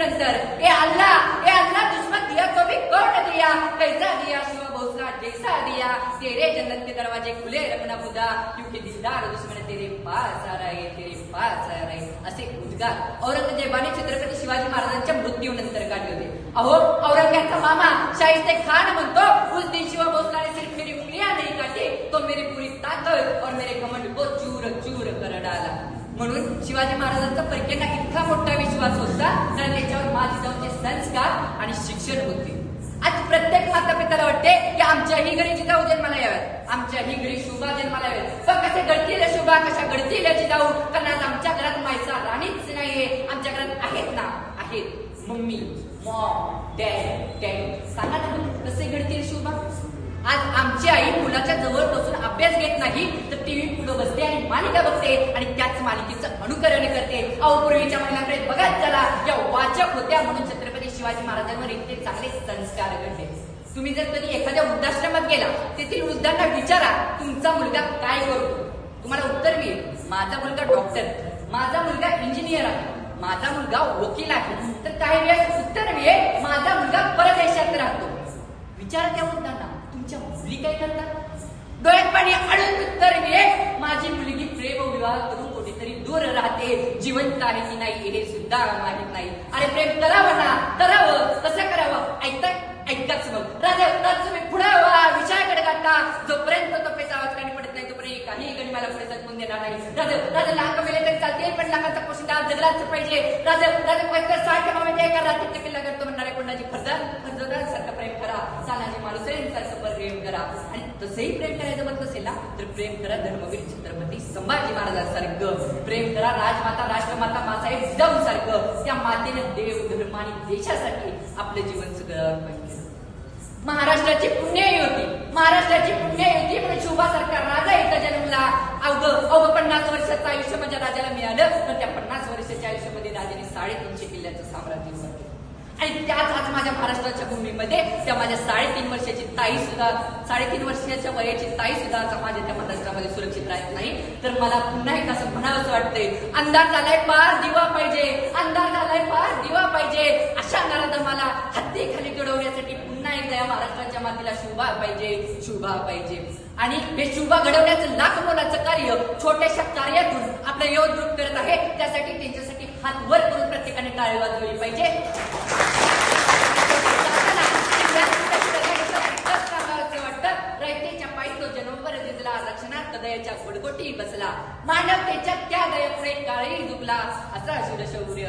नंतर ए अल्लाह दुश्मन दिया तो भी कौन दिया, कैसा दिया शिव भोसला जैसा दिया, तेरे जन्नत के दरवाजे खुले रखना खुदा, क्योंकि दिलदार दुश्मन तेरे पास आ रहे, तेरे पास आ रहे, असे उद्गार औरंगजेबाने छत्रपती शिवाजी महाराजांच्या मृत्यूनंतर काढले होते. अहो औरंगजेबाचा मामा शाहिस्ते खान म्हणतो, उस दिन शिव भोसला ने सिर्फ मेरी उंगलियां नहीं काटी तो मेरी पूरी ताकद और मेरे घमंड को चूर चूर कर डाला. म्हणून शिवाजी महाराजांचा परकेंना इतका मोठा विश्वास होता, कारण त्याच्यावर माँ-जिजाऊंचे संस्कार आणि शिक्षण होते. आज प्रत्येक माता पित्याला वाटते की आमच्याही घरी जिजाऊ जन्माला याव्यात, आमच्याही घरी शोभा जन्माला याव्यात. पण कसे घडतील शोभा, कशा घडतील जिजाऊ, कारण आज आमच्या घरात मायचा राणीच नाहीये. आमच्या घरात आहेत ना, आहेत मम्मी, मॉम, डॅड. सांगा ना कसे घडतील शोभा. आज आमची आई मुलाच्या जवळ बसून अभ्यास घेत नाही, तर टीव्ही पुढे बसते आणि मालिका बघते आणि त्याच मालिकेचं अनुकरण करते. अहो पूर्वीच्या महिलांकडे बघत चला, या वाचक होत्या म्हणून छत्रपती शिवाजी महाराजांवर इतके चांगले संस्कार घडले. तुम्ही जर कधी एखाद्या वृद्धाश्रमात गेला, तेथील वृद्धांना विचारा तुमचा मुलगा काय करतो, तुम्हाला उत्तर मिळेल माझा मुलगा डॉक्टर, माझा मुलगा इंजिनियर आहे, माझा मुलगा वकील आहे. तर काही वेळेस उत्तर मिळेल माझा मुलगा परदेशात राहतो. विचारा त्या वृद्धांना तुमच्या मुली काय करतात. डोळ्यात पाणी अडून उत्तर मिळेल माझी मुलगी प्रेम विवाह करून कुठेतरी दूर राहते, जिवंत आहे की नाही हे सुद्धा माहित नाही. अरे प्रेम करावं ना, करावं कसं करावं ऐकाच मग राजा तुम्ही पुढे विषयाकडे काढता. जोपर्यंत तो पैसा वाचल्याने पडत नाही तोपर्यंत काही गणी मला पुढे जगून देणार नाही. राजा लाख मेले तरी चालते, पण लाखाचा पोशिंदा जगलाच पाहिजे. राजा 60 मामे एका रात्री किल्ला करतो म्हणणारे कोणाची फर्जदारांसारखं प्रेम करा, सानाजी माणूसांसारखं प्रेम करा. आणि तसंही प्रेम करायचं म्हणत असेल ना, तर प्रेम करा धर्मवीर छत्रपती संभाजी महाराजांसारखं, प्रेम करा राजमाता राष्ट्रमाता मासाहेब जिजाऊंसारखं. त्या मातेने देव धर्म आणि देशासाठी आपलं जीवन सगळं अर्पण केलं. महाराष्ट्राची पुण्यही होती, म्हणून शोभासारखा राजा इथं जन्मला. अवघं 50 वर्षाचं आयुष्य माझ्या राजाला मिळालं, तर त्या 50 वर्षाच्या आयुष्यामध्ये राजाने 350 किल्ल्याचं साम्राज्य उभं केलं. आणि त्याच आज माझ्या महाराष्ट्राच्या भूमीमध्ये त्या माझ्या 3.5 वर्षाची ताई सुद्धा, 3.5 वर्षाच्या वयाची ताई सुद्धा माझ्या त्या महाराष्ट्रामध्ये सुरक्षित राहत नाही. तर मला पुन्हा एक असं म्हणावंच वाटतंय, अंधार झालाय पार दिवा पाहिजे, अंधार झालाय पार दिवा पाहिजे. अशा नराधमाला हत्तीखाली घडवण्यासाठी पुन्हा एकदा या महाराष्ट्राच्या मातीला शोभा पाहिजे. आणि हे शोभा घडवण्याचं लाख मोलाचं कार्य छोट्याशा कार्यातून आपलं योध ग्रुप करत आहे. त्यासाठी त्यांच्यासाठी हात वर करून प्रत्येकाने टाळी वाजवली पाहिजे. रयतेच्या पायी तो जन्मभर जिजला, रक्षणात दयाच्या गुडगोटी बसला, मानवतेच्या त्या दयापुढे काळी झुकला. असा शूरशौर्य